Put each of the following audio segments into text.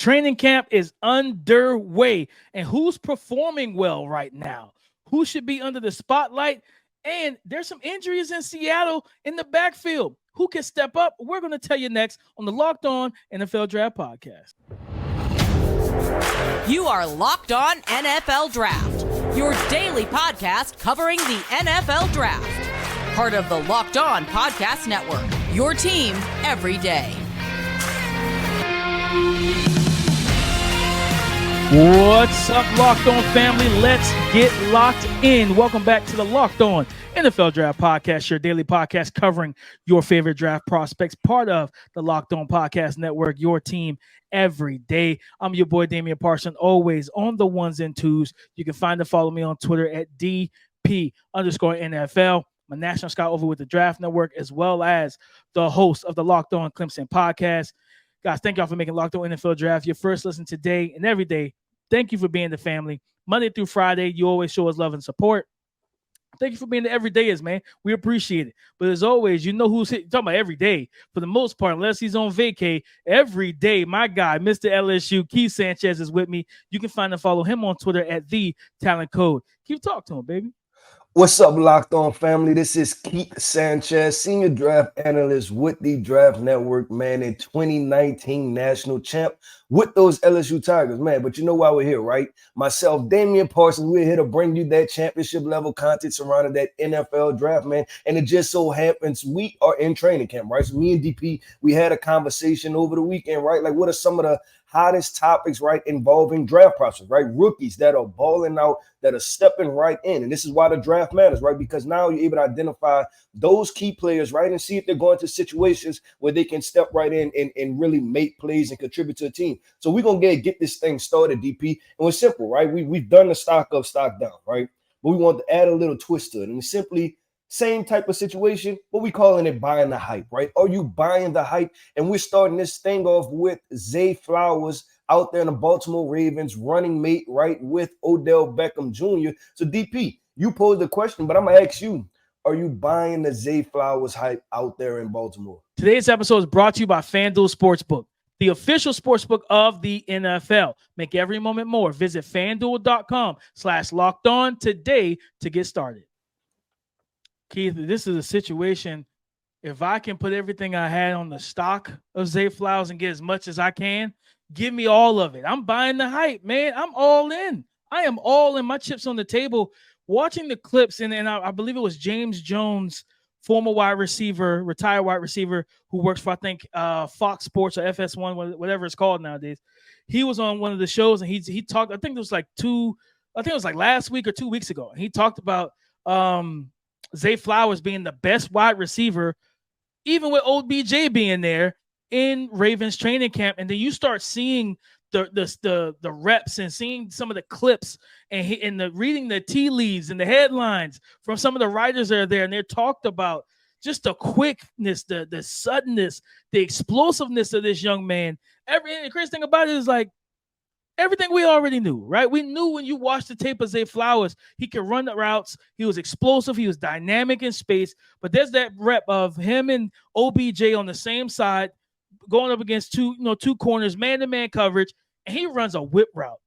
Training camp is underway. And who's performing well right now? Who should be under the spotlight? And there's some injuries in Seattle in the backfield. Who can step up? We're going to tell you next on the Locked On NFL Draft Podcast. You are Locked On NFL Draft, your daily podcast covering the NFL Draft. Part of the Locked On Podcast Network, your team every day. What's up, Locked On family? Let's get locked in. Welcome back to the Locked On NFL Draft Podcast, your daily podcast covering your favorite draft prospects, part of the Locked On Podcast Network, your team every day. I'm your boy, Damian Parson, always on the ones and twos. You can find and follow me on Twitter at DP_NFL. I'm a national scout over with the Draft Network, as well as the host of the Locked On Clemson podcast. Guys, thank y'all for making Locked On NFL Draft your first listen today and every day. Thank you for being the family. Monday through Friday, you always show us love and support. Thank you for being the everydayers, man. We appreciate it. But as always, you know who's talking about every day. For the most part, unless he's on vacay, every day, my guy, Mr. LSU, Keith Sanchez, is with me. You can find and follow him on Twitter at The Talent Code. Keep talking to him, baby. What's up, Locked On family? This is Keith Sanchez, senior draft analyst with the Draft Network, man, and 2019 national champ with those LSU Tigers, man. But you know why we're here, right? Myself, Damian Parsons, we're here to bring you that championship level content surrounding that NFL draft, man. And it just so happens we are in training camp, right? So me and DP, we had a conversation over the weekend, right? Like, what are some of the hottest topics, right, involving draft prospects, right? Rookies that are balling out, that are stepping right in. And this is why the draft matters, right? Because now you're able to identify those key players, right, and see if they're going to situations where they can step right in and really make plays and contribute to a team. So we're going to get this thing started, DP. And it's simple, right? We've done the stock up, stock down, right? But we want to add a little twist to it. And it's simply same type of situation, but we calling it buying the hype, right? Are you buying the hype? And we're starting this thing off with Zay Flowers out there in the Baltimore Ravens, running mate, right, with Odell Beckham Jr. So, DP, you posed the question, but I'm going to ask you, are you buying the Zay Flowers hype out there in Baltimore? Today's episode is brought to you by FanDuel Sportsbook, the official sportsbook of the NFL. Make every moment more. Visit FanDuel.com/LockedOn today to get started. Keith, this is a situation, if I can put everything I had on the stock of Zay Flowers and get as much as I can, give me all of it. I'm buying the hype, man. I'm all in. I am all in. My chips on the table. Watching the clips, and I believe it was James Jones, former wide receiver, retired wide receiver, who works for, I think, Fox Sports or FS1, whatever it's called nowadays. He was on one of the shows, and he talked, I think it was like last week or 2 weeks ago. And he talked about Zay Flowers being the best wide receiver, even with OBJ being there in Ravens training camp. And then you start seeing the reps and seeing some of the clips and reading the tea leaves and the headlines from some of the writers that are there. And they're talked about just the quickness, the suddenness, the explosiveness of this young man. And the crazy thing about it is, like, everything we already knew, right? We knew when you watched the tape of Zay Flowers, he could run the routes. He was explosive. He was dynamic in space. But there's that rep of him and OBJ on the same side, going up against two corners, man-to-man coverage, and he runs a whip route.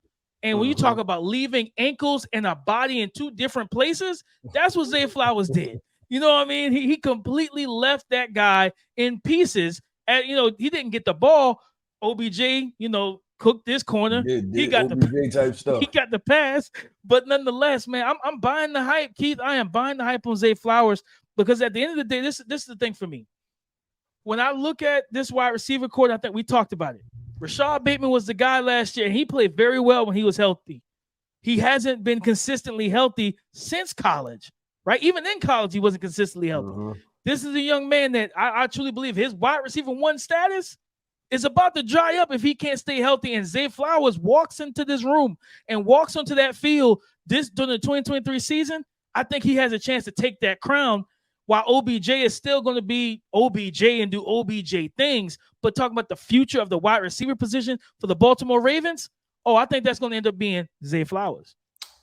And when you talk about leaving ankles and a body in two different places, that's what Zay Flowers did. You know what I mean? He completely left that guy in pieces. And, he didn't get the ball. OBJ, cooked this corner. He got OBJ type stuff. He got the pass, but nonetheless, man, I'm buying the hype, Keith. I am buying the hype on Zay Flowers because at the end of the day, this is the thing for me. When I look at this wide receiver core, I think we talked about it. Rashad Bateman was the guy last year, and he played very well when he was healthy. He hasn't been consistently healthy since college, right? Even in college, he wasn't consistently healthy. This is a young man that I truly believe his wide receiver one status is about to dry up if he can't stay healthy. And Zay Flowers walks into this room and walks onto that field during the 2023 season. I think he has a chance to take that crown, while OBJ is still going to be OBJ and do OBJ things. But talking about the future of the wide receiver position for the Baltimore Ravens, I think that's going to end up being Zay Flowers.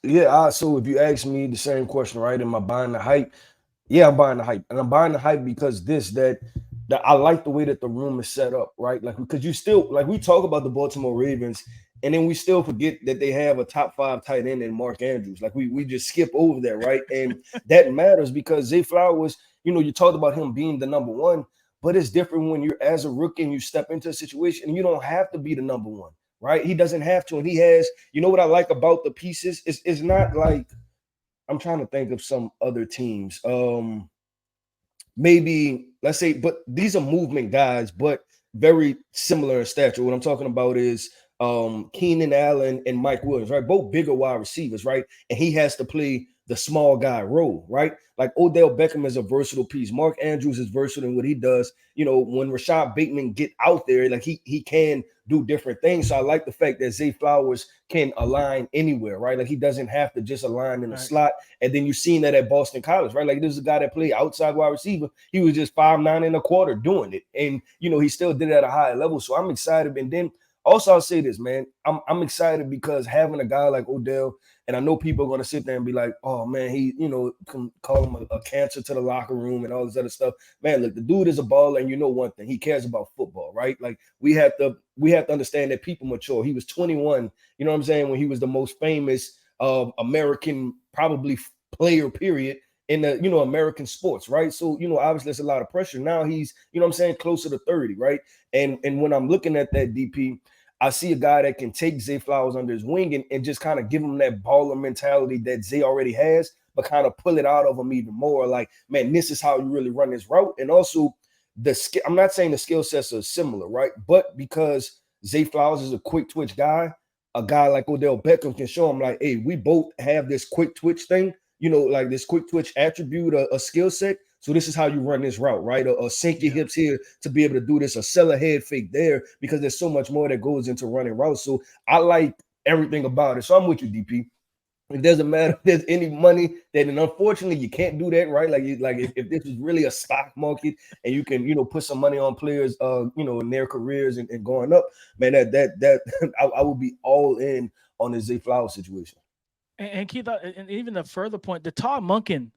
Yeah, so if you ask me the same question, right, am I buying the hype? Yeah, I'm buying the hype. And I'm buying the hype because I like the way that the room is set up, right? Like, because you still, like, we talk about the Baltimore Ravens, and then we still forget that they have a top 5 tight end in Mark Andrews. Like, we just skip over that, right? And that matters because Zay Flowers, you talked about him being the number one, but it's different when you're as a rookie and you step into a situation and you don't have to be the number one, right? He doesn't have to, and he has. You know what I like about the pieces? It's not like, I'm trying to think of some other teams. Maybe let's say, but these are movement guys, but very similar in stature. What I'm talking about is Keenan Allen and Mike Williams, right? Both bigger wide receivers, right? And he has to play the small guy role, right? Like Odell Beckham is a versatile piece. Mark Andrews is versatile in what he does. When Rashad Bateman get out there, like he can do different things. So I like the fact that Zay Flowers can align anywhere, right? Like he doesn't have to just align in the slot. And then you've seen that at Boston College, right? Like this is a guy that played outside wide receiver. He was just 5'9" and a quarter doing it. And, he still did it at a high level. So I'm excited. And then also I'll say this, man, I'm excited because having a guy like Odell, and I know people are going to sit there and be like, oh, man, he, can call him a cancer to the locker room and all this other stuff. Man, look, the dude is a baller, and you know one thing, he cares about football, right? Like we have to understand that people mature. He was 21, you know what I'm saying, when he was the most famous American probably player, period, in the, American sports, right? So, obviously there's a lot of pressure. Now he's, closer to 30, right? And when I'm looking at that, DP, I see a guy that can take Zay Flowers under his wing and just kind of give him that baller mentality that Zay already has, but kind of pull it out of him even more. Like, man, this is how you really run this route. And also I'm not saying the skill sets are similar, right? But because Zay Flowers is a quick twitch guy, a guy like Odell Beckham can show him like, hey, we both have this quick twitch thing, like this quick twitch attribute, a skill set. So this is how you run this route, right? Or sink your hips here to be able to do this, or sell a head fake there, because there's so much more that goes into running routes. So I like everything about it. So I'm with you, DP. It doesn't matter if there's any money, then unfortunately you can't do that, right? Like if this is really a stock market and you can, put some money on players, in their careers and going up, man, that I would be all in on the Zay Flowers situation. And Keith, and even a further point, the Todd Monken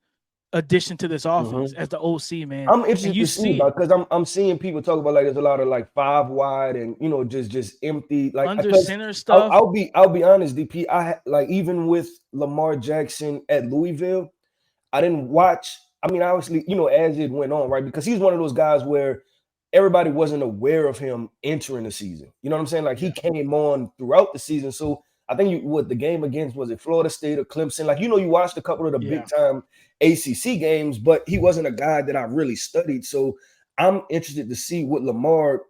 addition to this offense as the OC, man. I'm interested to see because I'm seeing people talk about like there's a lot of like 5 wide and just empty like under center stuff. I'll be honest, DP. I like even with Lamar Jackson at Louisville, I didn't watch. I mean, obviously, as it went on, right? Because he's one of those guys where everybody wasn't aware of him entering the season. You know what I'm saying? Like he came on throughout the season. So I think the game against, was it Florida State or Clemson? Like, you watched a couple of the big time ACC games, but he wasn't a guy that I really studied. So I'm interested to see what Lamar,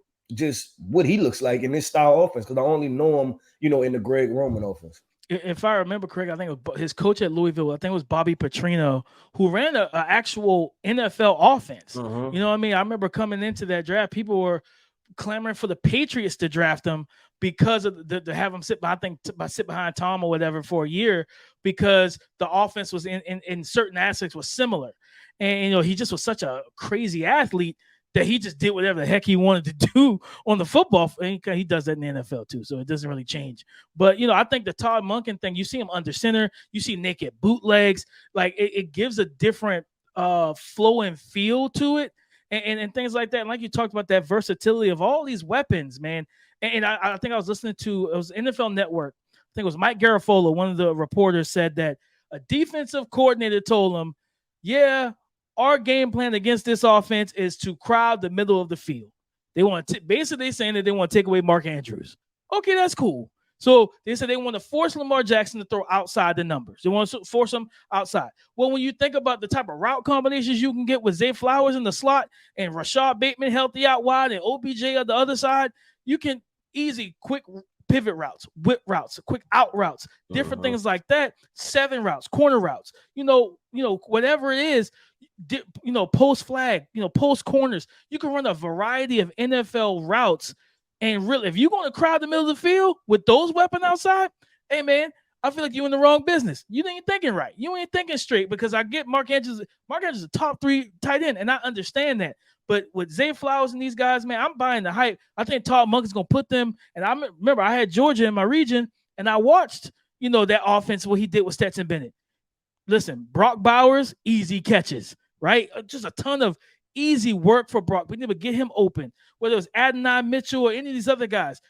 what he looks like in this style offense, because I only know him, in the Greg Roman offense. If I remember correctly, I think it was his coach at Louisville, I think it was Bobby Petrino, who ran an actual NFL offense. You know what I mean? I remember coming into that draft, people were clamoring for the Patriots to draft him because of to have him sit behind Tom or whatever for a year, because the offense was in certain aspects was similar. And, he just was such a crazy athlete that he just did whatever the heck he wanted to do on the football. And he does that in the NFL too, so it doesn't really change. But, I think the Todd Monken thing, you see him under center, you see naked bootlegs, like it gives a different flow and feel to it. And things like that. And like you talked about, that versatility of all these weapons, man. And I think I was listening to, it was NFL Network. I think it was Mike Garafolo. One of the reporters said that a defensive coordinator told him, yeah, our game plan against this offense is to crowd the middle of the field. They want to basically saying that they want to take away Mark Andrews. Okay, that's cool. So they said they want to force Lamar Jackson to throw outside the numbers. They want to force him outside. Well, when you think about the type of route combinations you can get with Zay Flowers in the slot and Rashad Bateman healthy out wide and OBJ on the other side, you can easy, quick pivot routes, whip routes, quick out routes, different things like that, 7 routes, corner routes, whatever it is, post flag, post corners. You can run a variety of NFL routes. And really, if you're going to crowd the middle of the field with those weapons outside, hey, man, I feel like you're in the wrong business. You ain't thinking right. You ain't thinking straight, because I get Mark Andrews is a top 3 tight end, and I understand that. But with Zay Flowers and these guys, man, I'm buying the hype. I think Todd Monken's going to put them, and I remember I had Georgia in my region, and I watched, that offense, what he did with Stetson Bennett. Listen, Brock Bowers, easy catches, right? Just a ton of easy work for Brock. We need to get him open, whether it was Adonai Mitchell or any of these other guys.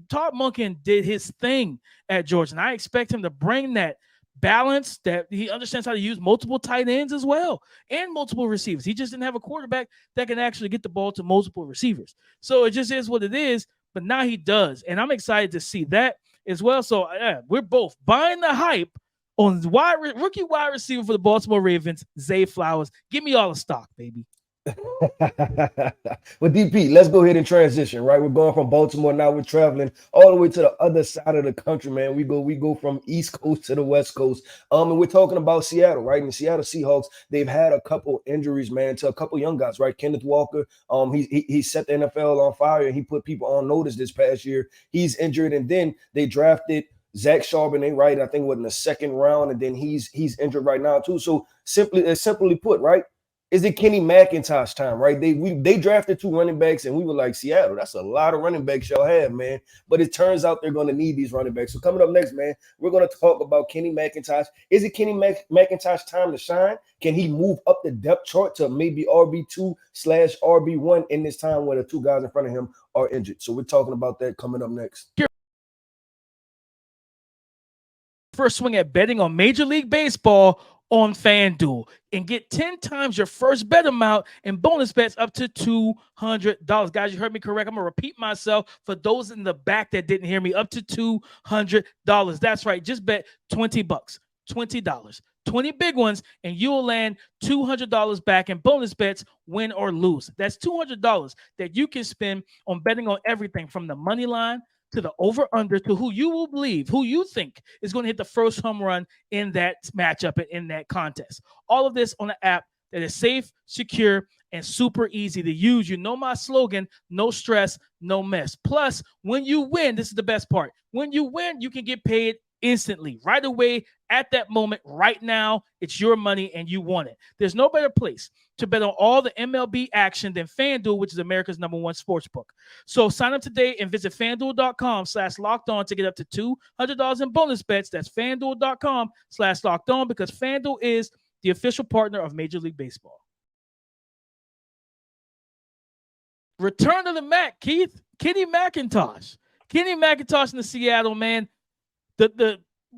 Todd Monken did his thing at Georgia, and I expect him to bring that balance, that he understands how to use multiple tight ends as well and multiple receivers. He just didn't have a quarterback that can actually get the ball to multiple receivers. So it just is what it is, but now he does, and I'm excited to see that as well. So we're both buying the hype on rookie wide receiver for the Baltimore Ravens, Zay Flowers. Give me all the stock, baby. Well, DP, let's go ahead and transition, right? We're going from Baltimore now. We're traveling all the way to the other side of the country, man. We go from East Coast to the West Coast. And we're talking about Seattle, right? And the Seattle Seahawks, they've had a couple injuries, man, to a couple young guys, right? Kenneth Walker, he set the NFL on fire, and he put people on notice this past year. He's injured, and then they drafted Zach Charbonnet, right? I think in the second round, and then he's injured right now too. So simply put, right? Is it Kenny McIntosh time, right? They drafted 2 running backs, and we were like, Seattle, that's a lot of running backs y'all have, man. But it turns out they're going to need these running backs. So coming up next, man, we're going to talk about Kenny McIntosh. Is it Kenny McIntosh time to shine? Can he move up the depth chart to maybe RB2/RB1 in this time where the 2 guys in front of him are injured? So we're talking about that coming up next. First swing at betting on Major League Baseball on FanDuel and get 10 times your first bet amount and bonus bets up to $200. Guys, you heard me correct. I'm going to repeat myself for those in the back that didn't hear me. Up to $200. That's right. Just bet $20. $20. 20 big ones, and you'll land $200 back in bonus bets, win or lose. That's $200 that you can spend on betting on everything from the money line to the over-under to who you think is going to hit the first home run in that matchup and in that contest. All of this on an app that is safe, secure, and super easy to use. You know my slogan, no stress, no mess. Plus, when you win, this is the best part. When you win, you can get paid instantly, right away, at that moment, right now. It's your money and you want it. There's no better place to bet on all the MLB action than FanDuel, which is America's #1 sports book. So sign up today and visit FanDuel.com/lockedon to get up to $200 in bonus bets. That's FanDuel.com/lockedon, because FanDuel is the official partner of Major League Baseball. Return to the Mac, Keith. Kenny McIntosh. Kenny McIntosh in the Seattle, man.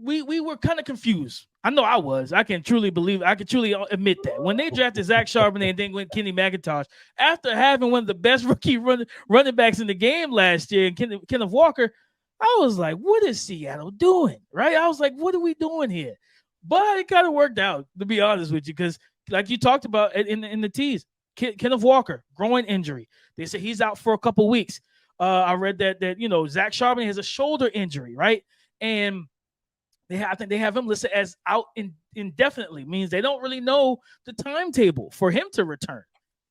We were kind of confused. I know I was. I can truly admit that. When they drafted Zach Charbonnet and then went Kenny McIntosh, after having one of the best rookie running backs in the game last year, Kenneth Walker, I was like, what is Seattle doing? Right? I was like, what are we doing here? But it kind of worked out, to be honest with you, because like you talked about in the tease, Kenneth Walker, groin injury. They said he's out for a couple weeks. I read that Zach Charbonnet has a shoulder injury, right? And I think they have him listed as out indefinitely, means they don't really know the timetable for him to return.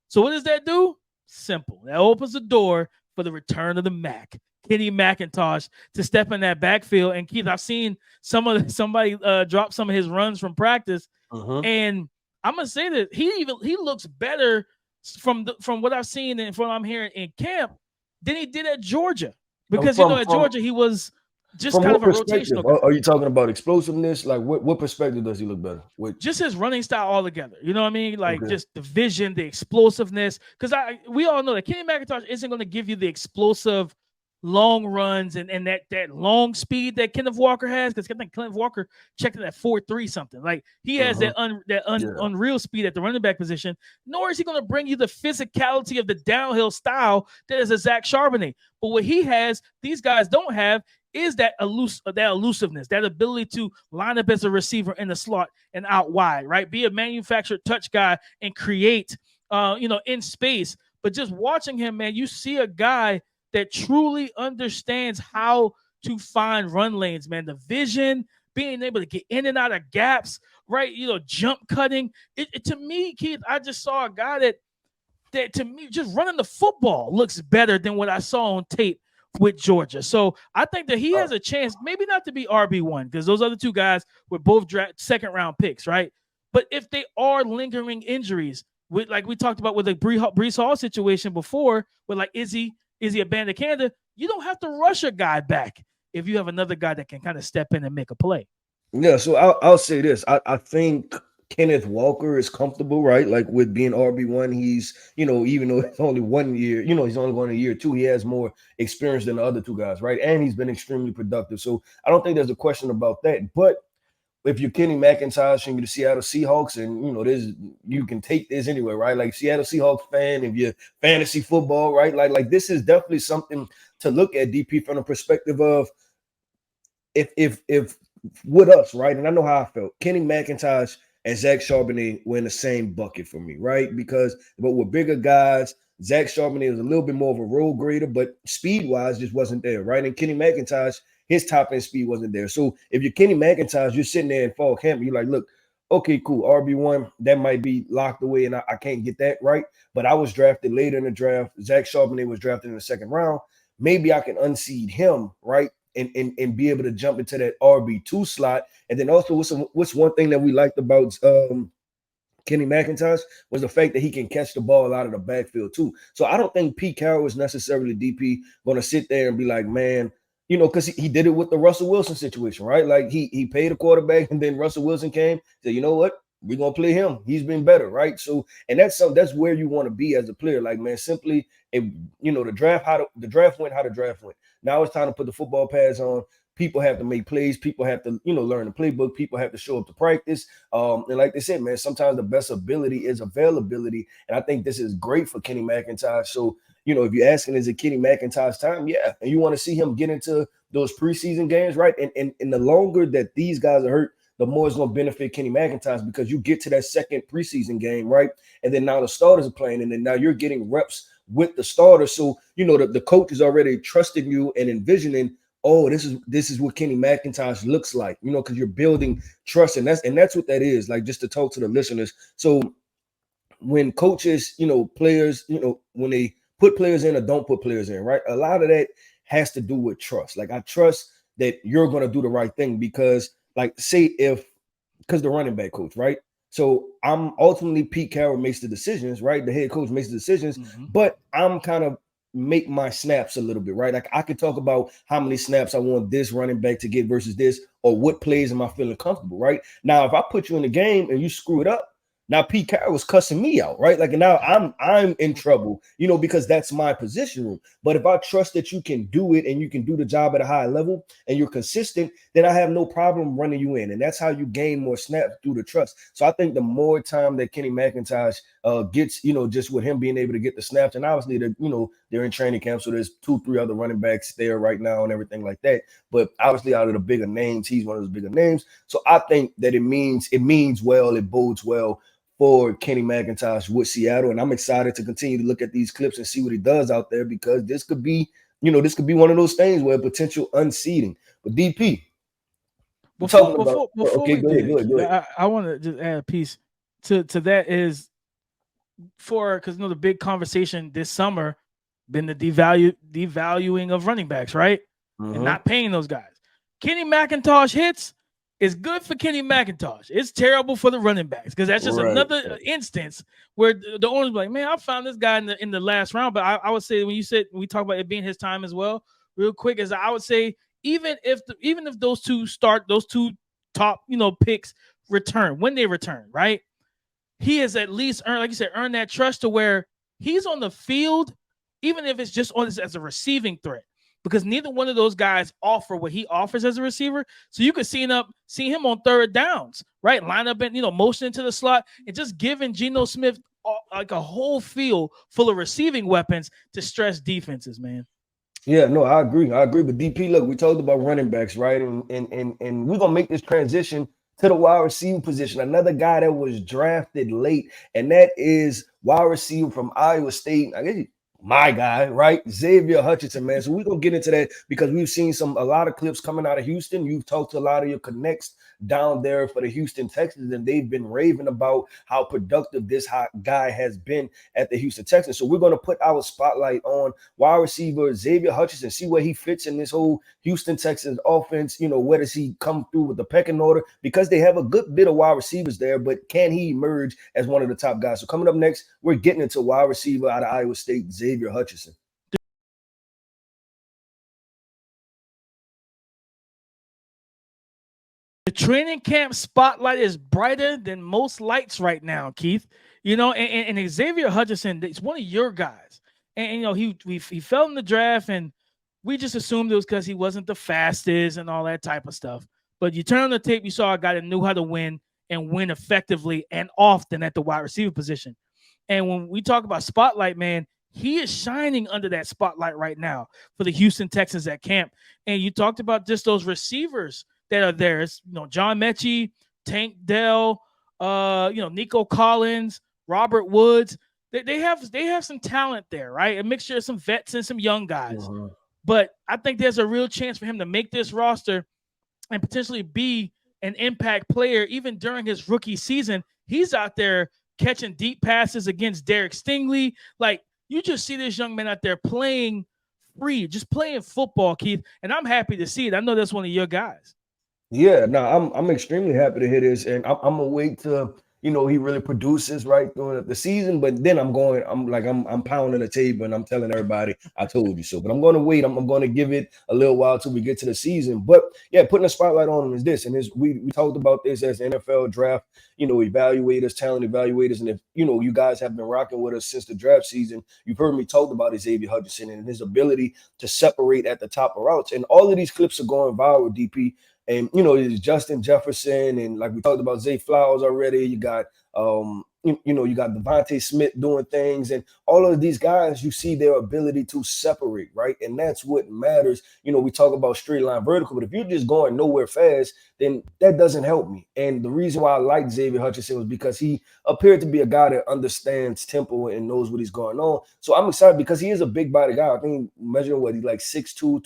So what does that do? Simple. That opens the door for the return of the Mac, Kenny McIntosh, to step in that backfield. And Keith, I've seen somebody drop some of his runs from practice, and I'm gonna say that he looks better from what I've seen and from what I'm hearing in camp than he did at Georgia, because at Georgia he was just kind of a rotational guy. Are you talking about explosiveness? Like what perspective does he look better? Just his running style altogether. You know what I mean? Like just the vision, the explosiveness. Because we all know that Kenny McIntosh isn't going to give you the explosive long runs and that long speed that Kenneth Walker has. Because I think Kenneth Walker checked in at 4.3 something. Like he has that unreal speed at the running back position. Nor is he going to bring you the physicality of the downhill style that is a Zach Charbonnet. But what he has, these guys don't have, is that elusiveness, that ability to line up as a receiver in the slot and out wide, right? Be a manufactured touch guy and create, in space. But just watching him, man, you see a guy that truly understands how to find run lanes, man. The vision, being able to get in and out of gaps, right? Jump cutting. To me, Keith, I just saw a guy that to me, just running the football looks better than what I saw on tape with Georgia. So I think that he has a chance, maybe not to be RB1, because those other 2 guys were both second-round picks, right? But if they are lingering injuries, like we talked about with the Breece Hall situation before, with like, is he a bandit candidate? You don't have to rush a guy back if you have another guy that can kind of step in and make a play. Yeah, so I'll say this. I think Kenneth Walker is comfortable, right? Like with being RB1, he's, even though it's only 1 year, he's only going a year two, he has more experience than the other two guys, right? And he's been extremely productive. So I don't think there's a question about that. But if you're Kenny McIntosh and you're the Seattle Seahawks, and you can take this anywhere, right? Like Seattle Seahawks fan, if you're fantasy football, right? Like this is definitely something to look at, DP, from the perspective of if with us, right? And I know how I felt. Kenny McIntosh and Zach Charbonnet were in the same bucket for me, right? But we're bigger guys. Zach Charbonnet was a little bit more of a road grader, but speed-wise just wasn't there, right? And Kenny McIntosh, his top-end speed wasn't there. So if you're Kenny McIntosh, you're sitting there in fall camp, you're like, look, okay, cool, RB1, that might be locked away, and I can't get that, right? But I was drafted later in the draft. Zach Charbonnet was drafted in the second round. Maybe I can unseed him, right? And be able to jump into that RB2 slot. And then also what's one thing that we liked about Kenny McIntosh was the fact that he can catch the ball out of the backfield too. So I don't think Pete Carroll is necessarily, DP, going to sit there and be like, man, because he did it with the Russell Wilson situation, right? Like he paid a quarterback, and then Russell Wilson came, said, you know what? We're going to play him. He's been better, right? So, and that's where you want to be as a player. Like, man, simply, the draft went how the draft went. Now it's time to put the football pads on. People have to make plays. People have to, learn the playbook. People have to show up to practice. And like they said, man, sometimes the best ability is availability. And I think this is great for Kenny McIntosh. So, if you're asking, is it Kenny McIntosh time? Yeah. And you want to see him get into those preseason games, right? And the longer that these guys are hurt, the more it's going to benefit Kenny McIntosh, because you get to that second preseason game, right? And then now the starters are playing, and then now you're getting reps with the starters. So, the coach is already trusting you and envisioning, oh, this is what Kenny McIntosh looks like, because you're building trust. And that's what that is, like, just to talk to the listeners. So when coaches, players, when they put players in or don't put players in, right? A lot of that has to do with trust. Like, I trust that you're going to do the right thing, because like, say because the running back coach, right? So I'm ultimately, Pete Carroll makes the decisions, right? The head coach makes the decisions, but I'm kind of make my snaps a little bit, right? Like, I could talk about how many snaps I want this running back to get versus this, or what plays am I feeling comfortable, right? Now, if I put you in the game and you screw it up, now Pete Carroll was cussing me out, right? Like, now I'm in trouble, because that's my position room. But if I trust that you can do it and you can do the job at a high level and you're consistent, then I have no problem running you in. And that's how you gain more snaps, through the trust. So I think the more time that Kenny McIntosh gets, just with him being able to get the snaps, and obviously they're in training camp, so there's 2-3 other running backs there right now and everything like that. But obviously, out of the bigger names, he's one of those bigger names. So I think that it means well, it bodes well for Kenny McIntosh with Seattle. And I'm excited to continue to look at these clips and see what he does out there, because this could be one of those things where potential unseating. But DP, before okay, go ahead. I want to just add a piece to that, is because the big conversation this summer been the devaluing of running backs, right? And not paying those guys. Kenny McIntosh hits is good for Kenny McIntosh. It's terrible for the running backs, because that's just another instance where the owners be like, man, I found this guy in the last round. But I would say, when we talk about it being his time as well, real quick, is I would say, even if those two top picks return, when they return, right? He has at least earned, like you said, earned that trust to where he's on the field, even if it's just on as a receiving threat, because neither one of those guys offer what he offers as a receiver. So you could see him on third downs, right? Line up and motion into the slot, and just giving Geno Smith like a whole field full of receiving weapons to stress defenses, man. Yeah, no, I agree. But DP, look, we talked about running backs, right? And we're gonna make this transition to the wide receiver position. Another guy that was drafted late, and that is wide receiver from Iowa State. I guess my guy, right? Xavier Hutchinson, man. So we're gonna get into that, because we've seen a lot of clips coming out of Houston. You've talked to a lot of your connects down there for the Houston Texans, and they've been raving about how productive this hot guy has been at the Houston Texans. So we're going to put our spotlight on wide receiver Xavier Hutchinson, see where he fits in this whole Houston Texans offense. Where does he come through with the pecking order? Because they have a good bit of wide receivers there, but can he emerge as one of the top guys? So coming up next, we're getting into wide receiver out of Iowa State, Xavier Hutchinson. training camp spotlight is brighter than most lights right now, Keith. And Xavier Hutchinson, it's one of your guys. And he fell in the draft, and we just assumed it was because he wasn't the fastest and all that type of stuff. But you turn on the tape, you saw a guy that knew how to win and win effectively and often at the wide receiver position. And when we talk about spotlight, man, he is shining under that spotlight right now for the Houston Texans at camp. And you talked about just those receivers that are there. It's, John Mechie, Tank Dell, Nico Collins, Robert Woods. They have some talent there, right? A mixture of some vets and some young guys. Uh-huh. But I think there's a real chance for him to make this roster and potentially be an impact player even during his rookie season. He's out there catching deep passes against Derek Stingley. Like, you just see this young man out there playing free, just playing football, Keith. And I'm happy to see it. I know that's one of your guys. Yeah, no, I'm extremely happy to hear this, and I'm gonna wait till he really produces right during the season. But then I'm pounding the table and I'm telling everybody I told you so. But I'm going to wait. I'm going to give it a little while till we get to the season. But yeah, putting a spotlight on him is this, and we talked about this as NFL draft, evaluators, talent evaluators, and if you guys have been rocking with us since the draft season, you've heard me talk about Xavier Hutchinson and his ability to separate at the top of routes, and all of these clips are going viral, DP. And it's Justin Jefferson, and like we talked about Zay Flowers already. You got you got Devontae Smith doing things, and all of these guys, you see their ability to separate, right? And that's what matters. We talk about straight line vertical, but if you're just going nowhere fast, then that doesn't help me. And the reason why I like Xavier Hutchinson was because he appeared to be a guy that understands tempo and knows what he's going on. So I'm excited because he is a big body guy. I think measuring what he's like 6'2",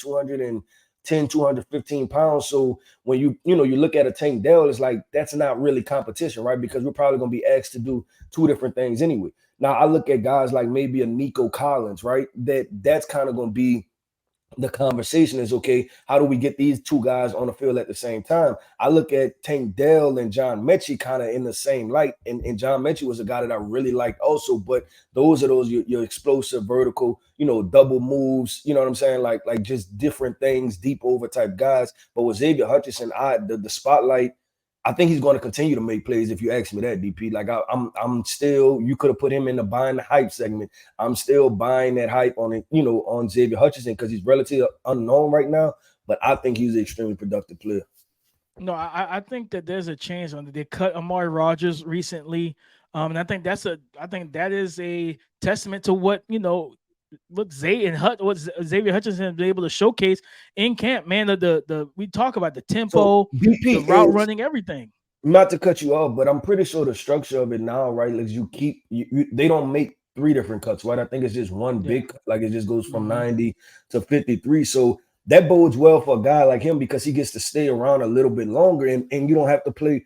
215 pounds. So when you look at a Tank Dell, it's like that's not really competition, right? Because we're probably going to be asked to do two different things anyway. Now I look at guys like maybe a Nico Collins, right? That's kind of going to be the conversation is, okay, how do we get these two guys on the field at the same time? I look at Tank Dell and John Mechie kind of in the same light. And John Mechie was a guy that I really liked also, but those are your explosive vertical, double moves, you know what I'm saying? Like just different things, deep over type guys. But with Xavier Hutchinson, the spotlight, I think he's going to continue to make plays. If you ask me that, DP, like I'm still, you could have put him in the buying the hype segment. I'm still buying that hype on it, on Xavier Hutchinson because he's relatively unknown right now. But I think he's an extremely productive player. No, I think that there's a chance on they cut Amari Rodgers recently, and I think that is a testament to what Xavier Hutchinson been able to showcase in camp, man. We talk about the tempo, the route running, everything. Not to cut you off, but I'm pretty sure the structure of it now, right? Like they don't make three different cuts, right? I think it's just one big cut, like it just goes from 90 to 53. So that bodes well for a guy like him because he gets to stay around a little bit longer, and you don't have to play,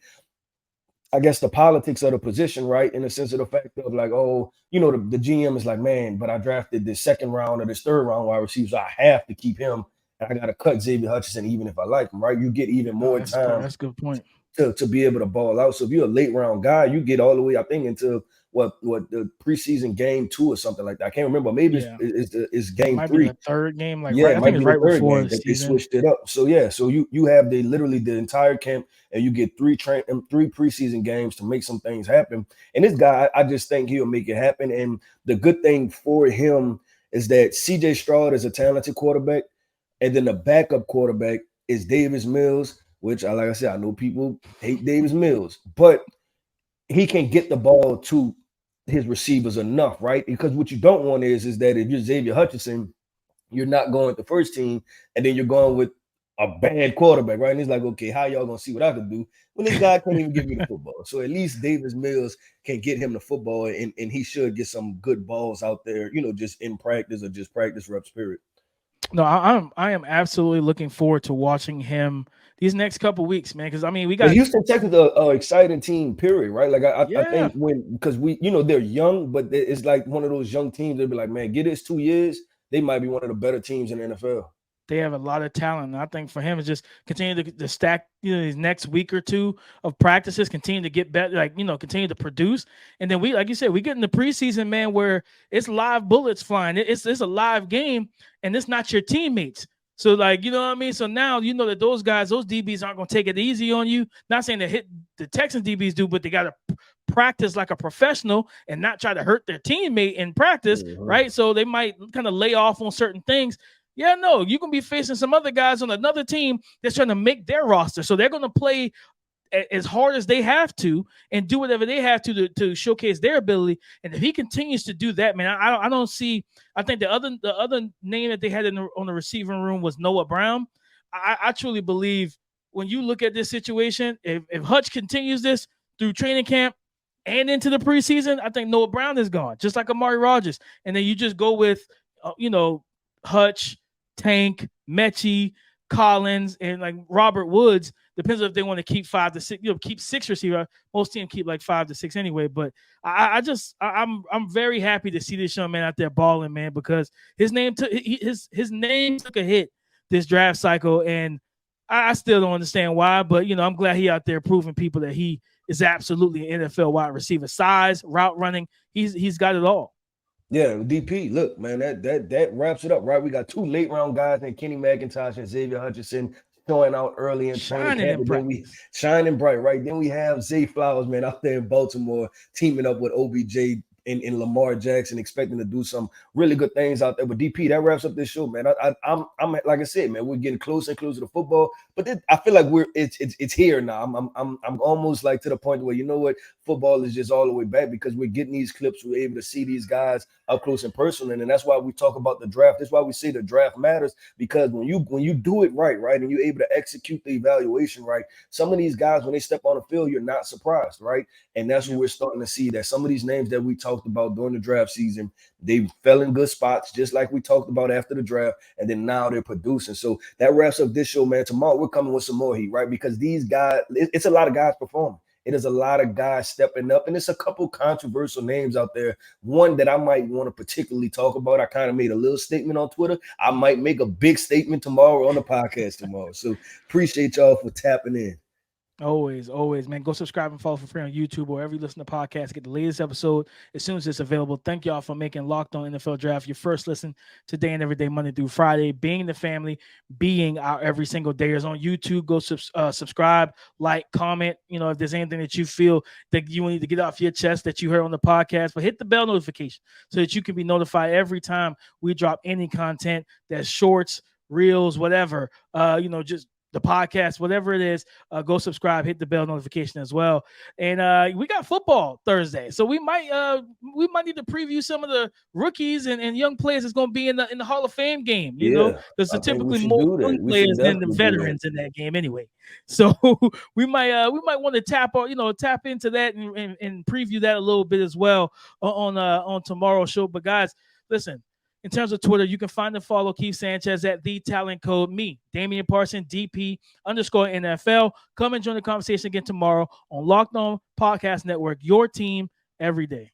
I guess, the politics of the position, right? In the sense of the fact of like, the GM is like, man, but I drafted this second round or this third round wide receiver, so I have to keep him. And I got to cut Xavier Hutchinson even if I like him, right? You get even more time. That's a good point. To be able to ball out. So if you're a late round guy, you get all the way, I think, into what the preseason game 2 or something like that. I can't remember. Maybe it's game 3. Be the third game, I think it's right before that they switched it up. So so you have literally the entire camp, and you get 3 preseason games to make some things happen. And this guy, I just think he'll make it happen. And the good thing for him is that CJ Stroud is a talented quarterback, and then the backup quarterback is Davis Mills, which, like I said, I know people hate Davis Mills, but he can get the ball to his receivers enough, right? Because what you don't want is that if you're Xavier Hutchinson, you're not going with the first team, and then you're going with a bad quarterback, right? And he's like, okay, how y'all gonna see what I can do when this guy can't even give me the football? So at least Davis Mills can get him the football, and he should get some good balls out there, just in practice or just practice reps, period. No, I am absolutely looking forward to watching him these next couple weeks, man. Because we got Houston Texans are exciting team, period, right? Like I think because they're young, but it's like one of those young teams. They'll be like, man, get this 2 years, they might be one of the better teams in the NFL. They have a lot of talent. And I think for him, it's just continue to stack, these next week or two of practices, continue to get better, continue to produce. And then like you said, we get in the preseason, man, where it's live bullets flying. It's a live game, and it's not your teammates. So, like, you know what I mean? So now you know that those guys, those DBs aren't going to take it easy on you. Not saying that the Texans DBs do, but they got to practice like a professional and not try to hurt their teammate in practice, right? So they might kind of lay off on certain things. Yeah, no, you're going to be facing some other guys on another team that's trying to make their roster. So they're going to play as hard as they have to and do whatever they have to showcase their ability. And if he continues to do that, man, I don't see. I think the other name that they had on the receiving room was Noah Brown. I truly believe when you look at this situation, if Hutch continues this through training camp and into the preseason, I think Noah Brown is gone, just like Amari Rodgers. And then you just go with, Hutch, Tank, Mechie, Collins, and like Robert Woods. Depends on if they want to keep 5 to 6, keep 6 receiver. Most teams keep like 5 to 6 anyway. But I'm very happy to see this young man out there balling, man, because his name took a hit this draft cycle, and I still don't understand why. But I'm glad he out there proving people that he is absolutely an NFL wide receiver. Size, route running, he's got it all. Yeah, DP, look, man, that wraps it up, right? We got 2 late round guys and Kenny McIntosh and Xavier Hutchinson showing out early in training camp. Then we shining bright, right? Then we have Zay Flowers, man, out there in Baltimore, teaming up with OBJ and Lamar Jackson, expecting to do some really good things out there. But DP, that wraps up this show, man. I'm like I said, man, we're getting closer and closer to football. But I feel like it's here now. I'm almost like to the point where, you know what, football is just all the way back because we're getting these clips. We're able to see these guys up close and personal, and that's why we talk about the draft. That's why we say the draft matters, because when you do it right, and you're able to execute the evaluation right, some of these guys, when they step on the field, you're not surprised, right? And that's what we're starting to see, that some of these names that we talked about during the draft season, they fell in good spots, just like we talked about after the draft, and then now they're producing. So that wraps up this show, man. Tomorrow we're coming with some more heat, right? Because these guys, it's a lot of guys performing. It is a lot of guys stepping up, and it's a couple controversial names out there. One that I might want to particularly talk about. I kind of made a little statement on Twitter. I might make a big statement tomorrow on the podcast tomorrow. So appreciate y'all for tapping in. Always, man. Go subscribe and follow for free on YouTube or wherever you listen to podcasts. Get the latest episode as soon as it's available. Thank y'all for making Locked On NFL Draft your first listen today and every day, Monday through Friday. Being the family, being our every single day is on YouTube. Go subscribe, like, comment. If there's anything that you feel that you need to get off your chest that you heard on the podcast, but hit the bell notification so that you can be notified every time we drop any content that's shorts, reels, whatever. Just the podcast, whatever it is, go subscribe, hit the bell notification as well. And we got football Thursday, so we might need to preview some of the rookies and young players that's going to be in the Hall of Fame game. There's typically more young players than the veterans in that game anyway. So we might want to tap into that and preview that a little bit as well on tomorrow's show. But guys, listen. In terms of Twitter, you can find and follow Keith Sanchez at The Talent Code. Me, Damian Parson, DP_NFL. Come and join the conversation again tomorrow on Locked On Podcast Network, your team every day.